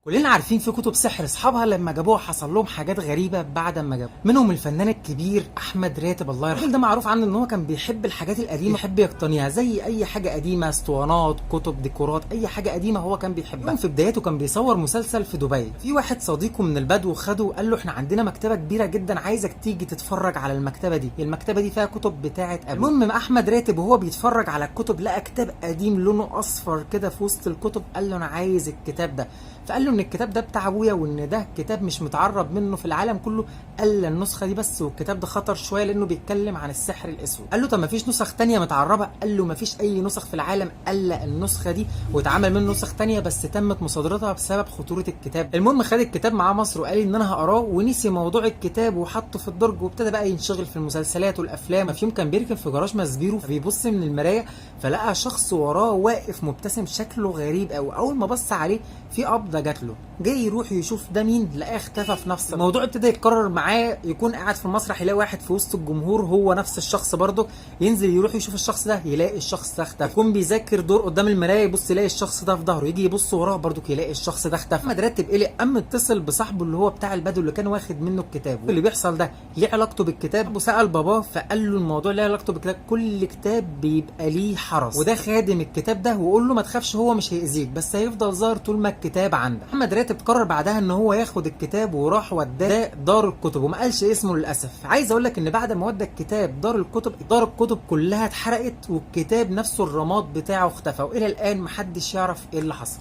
كلنا عارفين في كتب سحر اصحابها لما جابوها حصل لهم حاجات غريبه بعد ما جابوها، منهم الفنان الكبير احمد راتب الله يرحمه. ده معروف عنه ان هو كان بيحب الحاجات القديمه، يحب يقتنيها زي اي حاجه قديمه، اسطوانات، كتب، ديكورات، اي حاجه قديمه هو كان بيحبها. في بدايته كان بيصور مسلسل في دبي، في واحد صديقه من البدو خده وقال له احنا عندنا مكتبه كبيره جدا عايزك تيجي تتفرج على المكتبه دي، المكتبه دي فيها كتب بتاعه ابوه. المهم احمد راتب وهو بيتفرج على الكتب لقى كتاب قديم لونه اصفر كده في وسط الكتب، قال له انا عايز الكتاب ده، فقال له ان الكتاب ده بتاع ابويا وان ده كتاب مش متعرب منه في العالم كله، قال النسخه دي بس، والكتاب ده خطر شويه لانه بيتكلم عن السحر الاسود. قال له طب ما فيش نسخ تانية متعربه؟ قال له ما فيش اي نسخ في العالم الا النسخه دي، واتعمل منه نسخ تانية بس تمت مصادرتها بسبب خطوره الكتاب. المهم خد الكتاب معاه مصر وقال ان انا هقراه، ونسي موضوع الكتاب وحطه في الدرج وابتدى بقى ينشغل في المسلسلات والافلام. في يوم كان بيركن في جراج مسبيرو فبيبص من المرايه فلقى شخص وراه واقف مبتسم شكله غريب قوي. اول ما بص عليه في قبضه جات له، جاي يروح يشوف ده مين لقاه اختفى في نفس الموضوع. ابتدى يتكرر معاه، يكون قاعد في المسرح يلاقي واحد في وسط الجمهور هو نفس الشخص برضه، ينزل يروح يشوف الشخص ده يلاقي الشخص ده اختفى. يكون بيذاكر دور قدام المرايه يبص يلاقي الشخص ده في ظهره، يجي يبص وراه برضه يلاقي الشخص ده اختفى. احمد راتب قلق، قام اتصل بصاحبه اللي هو بتاع البدو اللي كان واخد منه الكتاب، اللي بيحصل ده ليه علاقته بالكتاب، وسال باباه فقال له الموضوع ليه علاقته بالكتاب، كل كتاب بيبقى ليه حرس وده خادم الكتاب ده، وقول له ما تخافش هو مش هيأذيك بس هيفضل ظاهر طول ما الكتاب عندك. احمد راتب قرر بعدها ان هو ياخد الكتاب وراح وداه دار الكتب وما قالش اسمه للاسف. عايز اقول لك ان بعد ما ودى الكتاب دار الكتب، دار الكتب كلها اتحرقت والكتاب نفسه الرماد بتاعه اختفى، والى الان محدش يعرف ايه اللي حصل.